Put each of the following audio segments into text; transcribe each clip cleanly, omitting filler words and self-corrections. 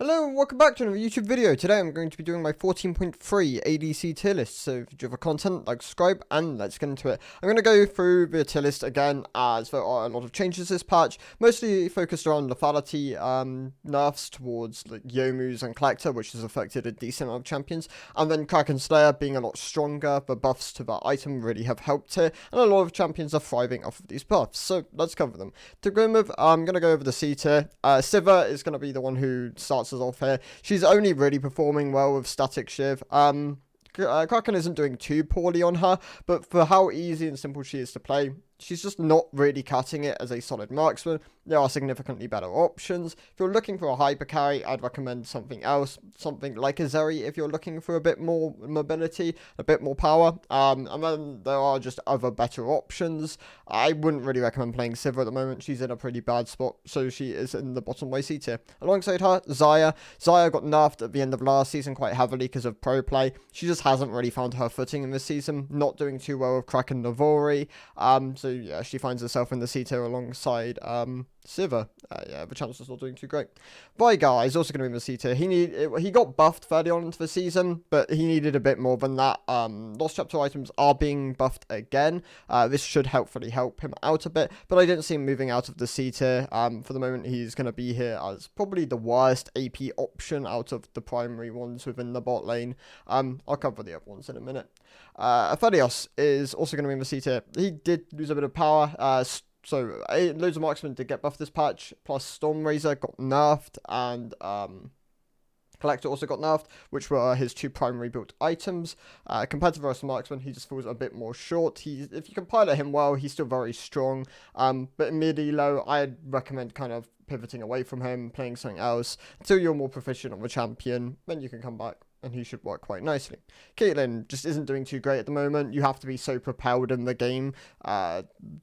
Hello and welcome back to another YouTube video. Today I'm going to be doing my 14.3 ADC tier list. So if you have content, like, subscribe, and let's get into it. I'm going to go through the tier list again as there are a lot of changes this patch. Mostly focused around lethality nerfs towards like Youmu's and Collector, which has affected a decent amount of champions. And then Kraken Slayer being a lot stronger. The buffs to that item really have helped here. And a lot of champions are thriving off of these buffs. So let's cover them. To begin with, I'm going to go over the C tier. Sivir is going to be the one who starts off here. She's only really performing well with static Shiv. Kraken isn't doing too poorly on her, but for how easy and simple she is to play, she's just not really cutting it as a solid marksman. There are significantly better options. If you're looking for a hyper carry, I'd recommend something else, something like a Zeri if you're looking for a bit more mobility, a bit more power. And then there are just other better options. I wouldn't really recommend playing Sivir at the moment. She's in a pretty bad spot, so she is in the bottom YC tier. Alongside her, Xayah. Xayah got nerfed at the end of last season quite heavily because of pro play. She just hasn't really found her footing in this season. Not doing too well with Kraken Navori. So yeah, she finds herself in the C tier alongside Sivir. Yeah, the Chancellor's not doing too great. Vayne is also going to be in the C tier. He got buffed fairly on into the season, but he needed a bit more than that. Lost chapter items are being buffed again. This should hopefully help him out a bit, but I didn't see him moving out of the C tier. For the moment, he's going to be here as probably the worst AP option out of the primary ones within the bot lane. I'll cover the other ones in a minute. Aphelios is also going to be in the C tier. He did lose a bit of power. So loads of marksmen did get buffed this patch, plus Stormrazor got nerfed, and Collector also got nerfed, which were his two primary built items. Compared to the rest of marksman, he just falls a bit more short. If you can pilot him well, he's still very strong. But in mid-elo, I'd recommend kind of pivoting away from him, playing something else, until you're more proficient on the champion, then you can come back, and he should work quite nicely. Caitlyn just isn't doing too great at the moment. You have to be so propelled in the game.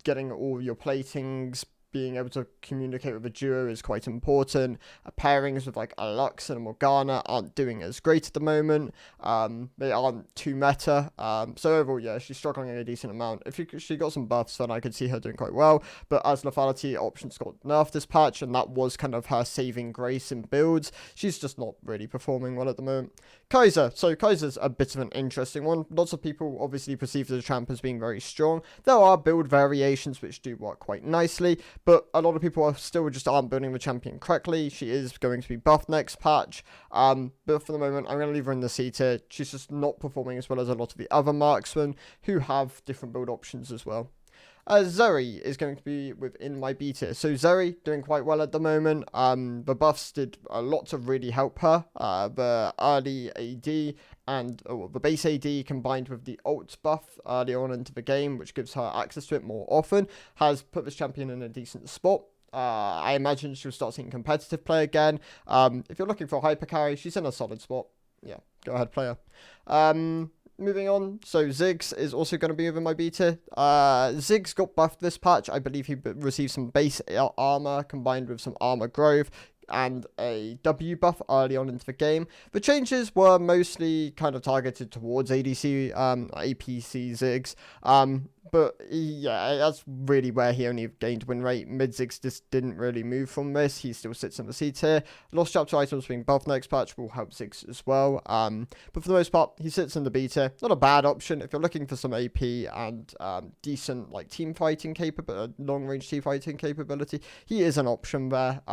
Getting all your platings, being able to communicate with a duo is quite important. Pairings with like a Lux and a Morgana aren't doing as great at the moment. They aren't too meta. So overall, yeah, she's struggling a decent amount. If she got some buffs, then I could see her doing quite well. But as lethality options got nerfed this patch, and that was kind of her saving grace in builds, she's just not really performing well at the moment. Kai'Sa. So Kai'Sa's a bit of an interesting one. Lots of people obviously perceive the champ as being very strong. There are build variations which do work quite nicely, but a lot of people are still just aren't building the champion correctly. She is going to be buffed next patch. But for the moment, I'm going to leave her in the C tier. She's just not performing as well as a lot of the other marksmen who have different build options as well. Zeri is going to be within my B tier. So Zeri doing quite well at the moment. The buffs did a lot to really help her. The early AD and the base AD combined with the ult buff early on into the game, which gives her access to it more often, has put this champion in a decent spot. I imagine she'll start seeing competitive play again. If you're looking for a hyper carry, she's in a solid spot. Yeah, go ahead, play her. Moving on, so Ziggs is also going to be within my B tier. Ziggs got buffed this patch. I believe he received some base armor combined with some armor growth and a W buff early on into the game. The changes were mostly kind of targeted towards ADC, APC Ziggs. But yeah, that's really where he only gained win rate. Mid Ziggs just didn't really move from this. He still sits in the C tier. Lost chapter items being buffed next patch will help Ziggs as well. But for the most part, he sits in the B tier. Not a bad option if you're looking for some AP and decent like team fighting capability, long range team fighting capability. He is an option there.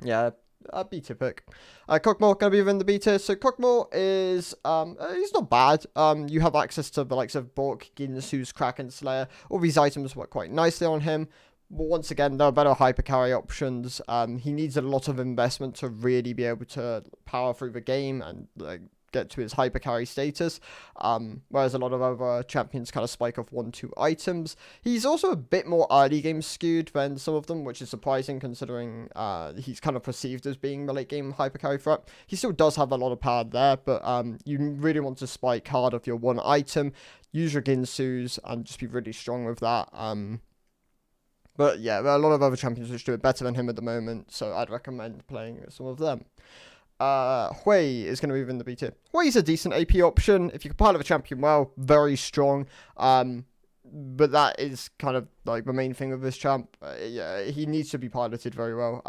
Yeah, a B tier pick. Cockmore going to be within the B tier. So Cockmore is, he's not bad. You have access to the likes of Bork, Ginsu's, Kraken Slayer. All these items work quite nicely on him. But once again, there are better hyper carry options. He needs a lot of investment to really be able to power through the game and get to his hyper carry status, whereas a lot of other champions kind of spike off 1-2 items. He's also a bit more early game skewed than some of them, which is surprising considering he's kind of perceived as being the late game hyper carry threat. He still does have a lot of power there, but you really want to spike hard off your one item, use your Ginsu's, and just be really strong with that. But yeah, there are a lot of other champions which do it better than him at the moment, so I'd recommend playing some of them. Hui is going to be within the B tier. Hui's a decent AP option. If you can pilot the champion well, very strong. But that is kind of like the main thing with this champ. Yeah, he needs to be piloted very well.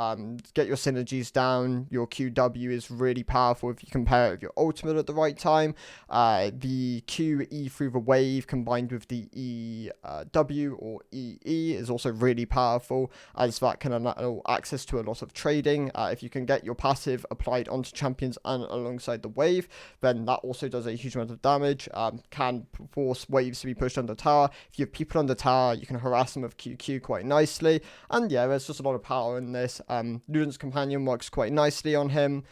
Get your synergies down. Your QW is really powerful if you compare it with your ultimate at the right time. The QE through the wave combined with the EW or EE is also really powerful, as that can allow access to a lot of trading. If you can get your passive applied onto champions and alongside the wave, then that also does a huge amount of damage. Can force waves to be pushed under tower. If you have people under tower, you can harass them with QQ quite nicely. And yeah, there's just a lot of power in this. Ludens Companion works quite nicely on him.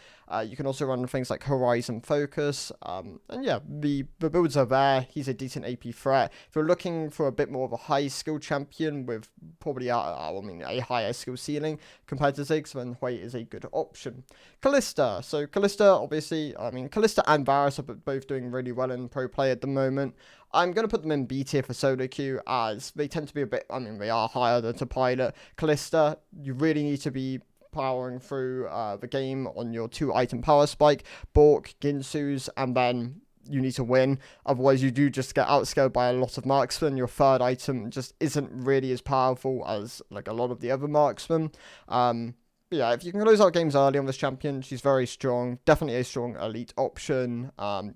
You can also run things like Horizon Focus. And yeah, the builds are there. He's a decent AP threat. If you're looking for a bit more of a high skill champion with probably a higher skill ceiling compared to Ziggs, then Hui is a good option. Callista. So Callista, obviously, Callista and Varus are both doing really well in pro play at the moment. I'm going to put them in B tier for solo queue, as they tend to be a bit, they are higher than to pilot. Callista, you really need to be powering through the game on your 2-item power spike, Bork, Ginsu's, and then you need to win. Otherwise, you do just get outscaled by a lot of marksmen. Your 3rd item just isn't really as powerful as like a lot of the other marksmen. But yeah, if you can close out games early on this champion, she's very strong. Definitely a strong elite option.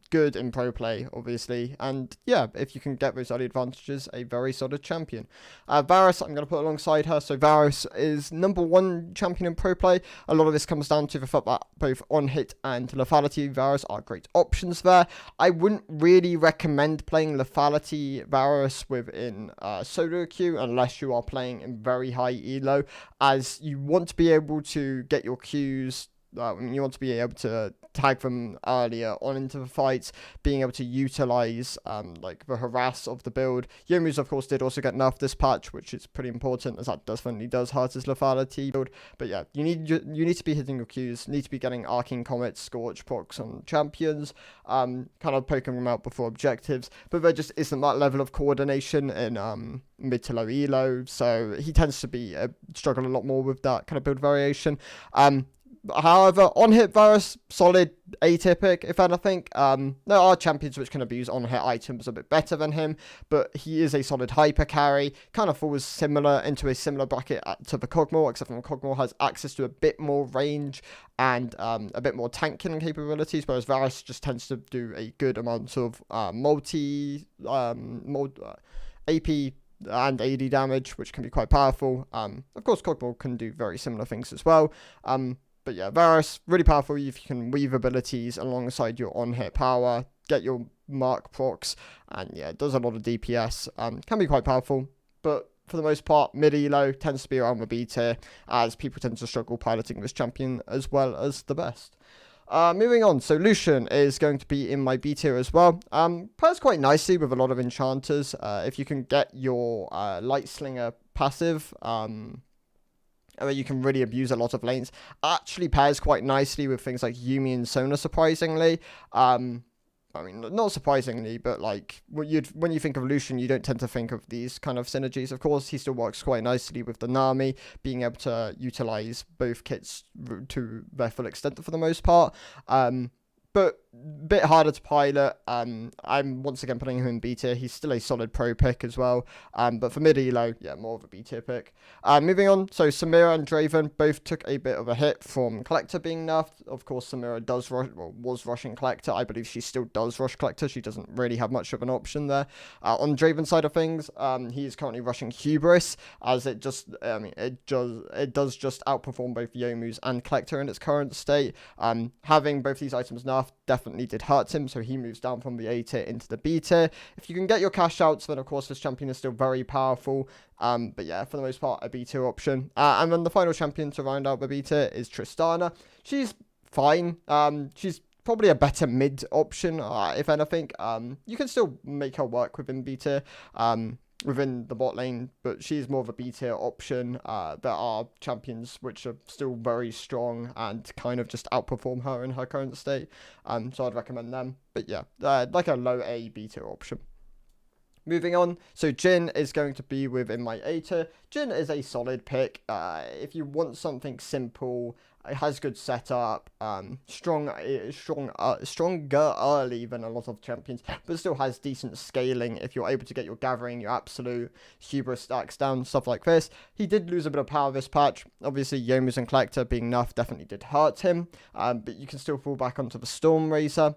Good in pro play, obviously. And yeah, if you can get those early advantages, a very solid champion. Varus, I'm going to put alongside her. So Varus is #1 champion in pro play. A lot of this comes down to the fact that both on hit and lethality Varus are great options there. I wouldn't really recommend playing lethality Varus within solo queue unless you are playing in very high elo, as you want to be able to get your Qs. You want to be able to tag them earlier on into the fights, being able to utilize like the harass of the build. Youmuu's of course did also get nerfed this patch, which is pretty important, as that definitely does hurt his lethality build. But yeah, you need to be hitting your Qs, need to be getting Arcane Comets, Scorch procs on champions, kind of poking them out before objectives. But there just isn't that level of coordination in mid to low elo, so he tends to be struggle a lot more with that kind of build variation. However, on-hit Varus, solid atypic, if anything. There are champions which can abuse on-hit items a bit better than him, but he is a solid hyper carry. Kind of falls into a similar bracket to the Kog'Maw, except for Kog'Maw has access to a bit more range and a bit more tank killing capabilities, whereas Varus just tends to do a good amount of AP and AD damage, which can be quite powerful. Of course, Kog'Maw can do very similar things as well. But yeah, Varus, really powerful if you can weave abilities alongside your on-hit power, get your mark procs, and yeah, it does a lot of DPS, can be quite powerful, but for the most part, mid-elo tends to be around the B tier, as people tend to struggle piloting this champion as well as the best. Moving on, so Lucian is going to be in my B tier as well. Pairs quite nicely with a lot of enchanters. If you can get your Light Slinger passive, you can really abuse a lot of lanes. Actually pairs quite nicely with things like Yuumi and Senna, surprisingly. Not surprisingly, but like when you think of Lucian, you don't tend to think of these kind of synergies. Of course, he still works quite nicely with the Nami, being able to utilize both kits to their full extent for the most part. But a bit harder to pilot. I'm once again putting him in B tier. He's still a solid pro pick as well. But for mid elo, yeah, more of a B tier pick. Moving on, so Samira and Draven both took a bit of a hit from Collector being nerfed. Of course, Samira was rushing Collector. I believe she still does rush Collector. She doesn't really have much of an option there. On Draven's side of things, he is currently rushing Hubris, as it does just outperform both Youmuu's and Collector in its current state. Having both these items nerfed definitely did hurt him, so he moves down from the A tier into the B tier. If you can get your cash outs, then of course this champion is still very powerful. But yeah, for the most part, a B tier option. And then the final champion to round out the B tier is Tristana. She's fine. She's probably a better mid option, if anything. You can still make her work within B tier. Within the bot lane, but she's more of a B tier option. There are champions which are still very strong and kind of just outperform her in her current state, so I'd recommend them. But yeah, like a low A B tier option. Moving on, so Jhin is going to be within my A tier. Jhin is a solid pick. If you want something simple, It has good setup, stronger early than a lot of champions, but still has decent scaling if you're able to get your gathering, your absolute hubris stacks down, stuff like this. He did lose a bit of power this patch. Obviously, Youmu's and Collector being nerfed definitely did hurt him, but you can still fall back onto the Storm Razor.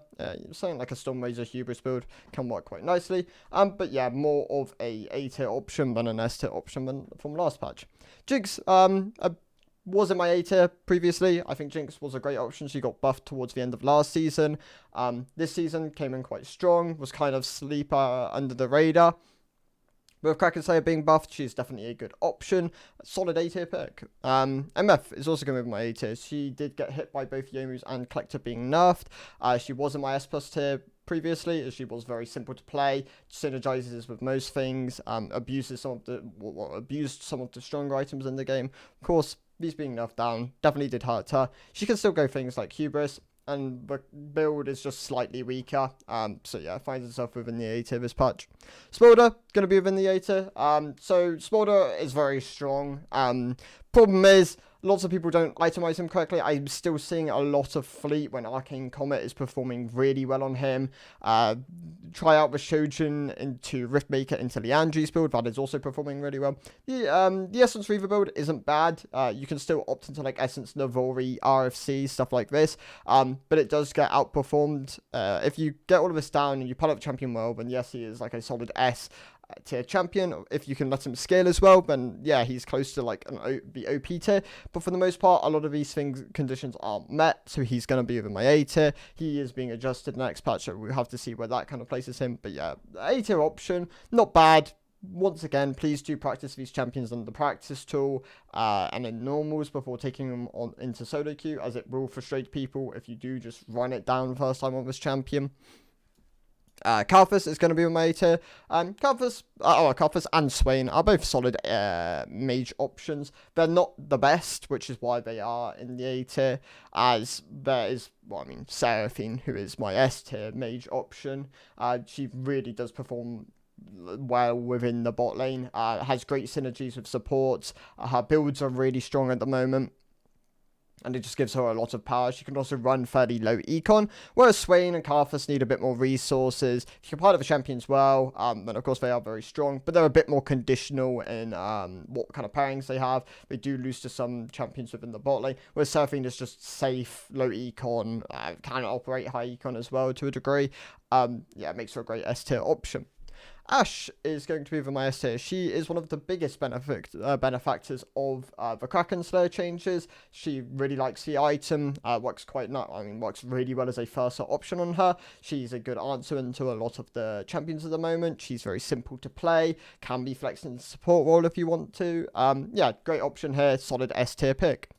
Something like a Storm Razor hubris build can work quite nicely. But yeah, more of a tier option than an S tier option than from last patch. Jinx, was in my A tier previously. I think Jinx was a great option. She got buffed towards the end of last season. This season came in quite strong, was kind of sleeper under the radar. With Kraken Slayer being buffed, she's definitely a good option. Solid A tier pick. MF is also going to be my A tier. She did get hit by both Youmu's and Collector being nerfed. She was in my S plus tier previously, as she was very simple to play, synergizes with most things, abused some of the stronger items in the game. Of course, these being nerfed down definitely did hurt her. She can still go things like hubris, and the build is just slightly weaker. So yeah, finds itself within the A tier this patch. Smolder gonna be within the A tier. So Smolder is very strong. Problem is, lots of people don't itemize him correctly. I'm still seeing a lot of fleet when Arcane Comet is performing really well on him. Try out the Shojin into Riftmaker into Liandry's build. That is also performing really well. The Essence Reaver build isn't bad. You can still opt into like Essence Navori, RFC, stuff like this. But it does get outperformed. If you get all of this down and you pull up Champion well, then yes, he is like a solid S tier champion. If you can let him scale as well, then yeah, he's close to like the OP tier. But for the most part, a lot of these conditions aren't met, so he's going to be within my A tier. He is being adjusted next patch, so we'll have to see where that kind of places him. But yeah, A tier option, not bad. Once again, please do practice these champions on the practice tool and in normals before taking them on into solo queue, as it will frustrate people if you do just run it down first time on this champion. Kalphas is going to be with my A tier. Kalphas and Swain are both solid mage options. They're not the best, which is why they are in the A tier, as there is, Seraphine, who is my S tier mage option. She really does perform well within the bot lane, has great synergies with supports. Her builds are really strong at the moment, and it just gives her a lot of power. She can also run fairly low econ, whereas Swain and Kalphas need a bit more resources. If you're part of the champions well, then of course they are very strong, but they're a bit more conditional in what kind of pairings they have. They do lose to some champions within the bot lane, whereas Seraphine is just safe, low econ, can operate high econ as well to a degree. Yeah, it makes her a great S tier option. Ashe is going to be the my S tier. She is one of the biggest benefactors of the Kraken Slayer changes. She really likes the item, works really well as a first option on her. She's a good answer into a lot of the champions at the moment. She's very simple to play, can be flexed in the support role if you want to. Yeah, great option here, solid S tier pick.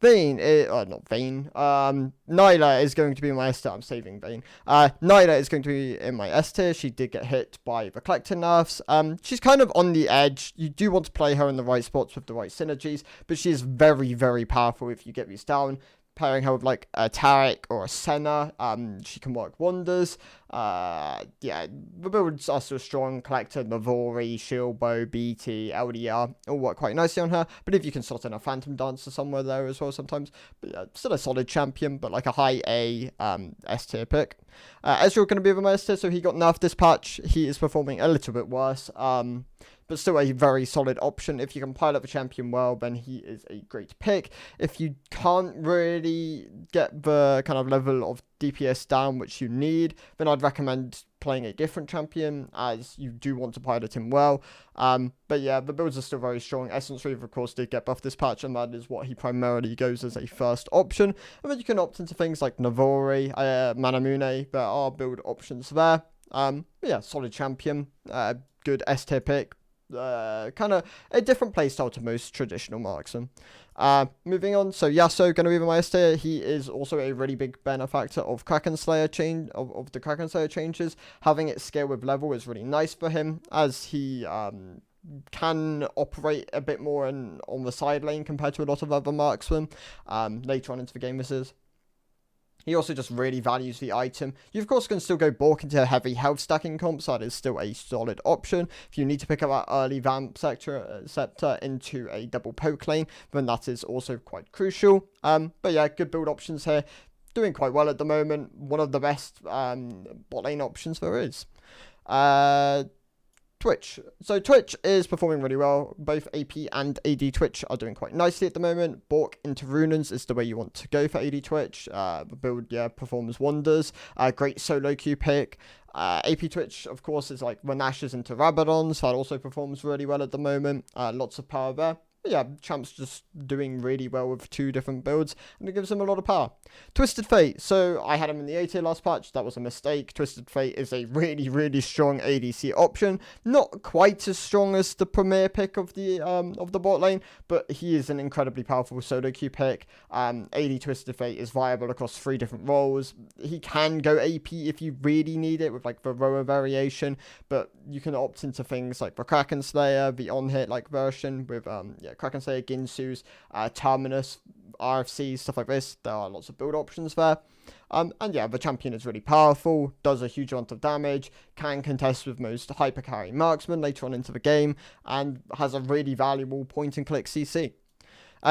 Vayne, Nyla is going to be my S tier. I'm saving Vayne. Nyla is going to be in my S tier. She did get hit by the Collector nerfs. She's kind of on the edge. You do want to play her in the right spots with the right synergies, but she is very, very powerful if you get these down. Pairing her with like a Taric or a Senna, she can work wonders. Yeah, the builds are still strong. Collector, Navori, Shieldbow, BT, LDR all work quite nicely on her. But if you can slot in a Phantom Dancer somewhere there as well sometimes. But yeah, still a solid champion, but like a high A S tier pick. Ezreal going to be with my S tier, so he got nerfed this patch. He is performing a little bit worse. But still a very solid option. If you can pile up a champion well, then he is a great pick. If you can't really get the kind of level of DPS down which you need, then I'd recommend playing a different champion, as you do want to pilot him well. But yeah, the builds are still very strong. Essence Reaver, of course, did get buffed this patch, and that is what he primarily goes as a first option. And then you can opt into things like Navori, Manamune. There are build options there. Yeah, solid champion. Good S tier pick. Kind of a different playstyle to most traditional marksmen. Moving on, so Yasuo going to be my S tier. He is also a really big benefactor of Kraken Slayer of the Kraken Slayer changes. Having it scale with level is really nice for him, as he can operate a bit more on the side lane compared to a lot of other marksmen. Later on into the game, this is. He also just really values the item. You, of course, can still go Bork into heavy health stacking comps. That is still a solid option. If you need to pick up that early Vamp Scepter into a double poke lane, then that is also quite crucial. But yeah, good build options here. Doing quite well at the moment. One of the best bot lane options there is. Twitch. So Twitch is performing really well. Both AP and AD Twitch are doing quite nicely at the moment. Bork into Runans is the way you want to go for AD Twitch. The build, yeah, performs wonders. Great solo queue pick. AP Twitch, of course, is like when Ash is into Rabadons. That also performs really well at the moment. Lots of power there. But yeah, Champ's just doing really well with 2 different builds, and it gives him a lot of power. Twisted Fate. So I had him in the A tier last patch. That was a mistake. Twisted Fate is a really, really strong ADC option. Not quite as strong as the premier pick of the bot lane, but he is an incredibly powerful solo queue pick. AD Twisted Fate is viable across 3 different roles. He can go AP if you really need it with like the Roa variation, but you can opt into things like the Kraken Slayer, the on-hit like version with Kraken Slayer, Ginsu's, Terminus, RFC, stuff like this. There are lots of build options there. And yeah, the champion is really powerful, does a huge amount of damage, can contest with most hyper carry marksmen later on into the game, and has a really valuable point and click CC.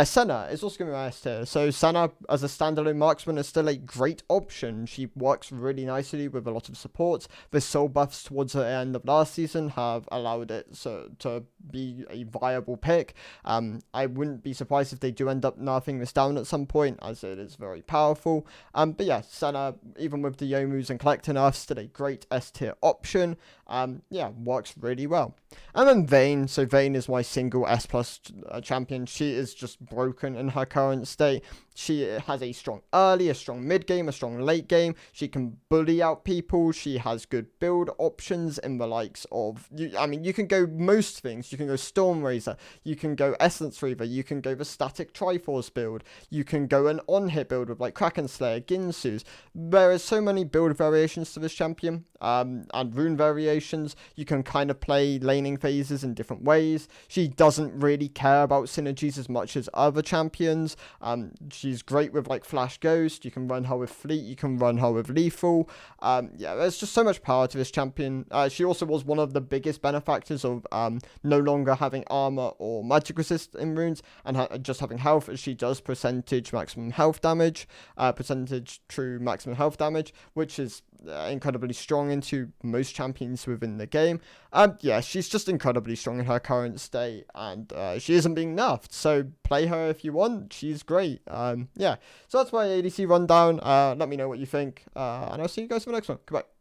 Senna is also going to be my S tier. So Senna, as a standalone marksman, is still a great option. She works really nicely with a lot of support. The soul buffs towards the end of last season have allowed it to be a viable pick. I wouldn't be surprised if they do end up nerfing this down at some point, as it is very powerful. But yeah, Senna, even with the Yomus and Collector nerfs, still a great S tier option. Yeah, works really well. And then Vayne. So Vayne is my single S plus champion. She is just broken in her current state. She has a strong early, a strong mid game, a strong late game. She can bully out people. She has good build options in the likes of, you can go most things. You can go Storm Razor. You can go Essence Reaver. You can go the static Triforce build. You can go an on-hit build with like Kraken Slayer, Ginsu's. There is so many build variations to this champion, and rune variations. You can kind of play laning phases in different ways. She doesn't really care about synergies as much as other champions. She's great with like Flash Ghost. You can run her with Fleet. You can run her with Lethal. Yeah, there's just so much power to this champion. She also was one of the biggest benefactors of no longer having armor or magic resist in runes and just having health, as she does percentage maximum health damage, percentage true maximum health damage, which is incredibly strong into most champions within the game. Yeah, she's just incredibly strong in her current state, and she isn't being nerfed, so play her if you want. She's great. Yeah, so that's my ADC rundown. Let me know what you think, and I'll see you guys for the next one. Goodbye.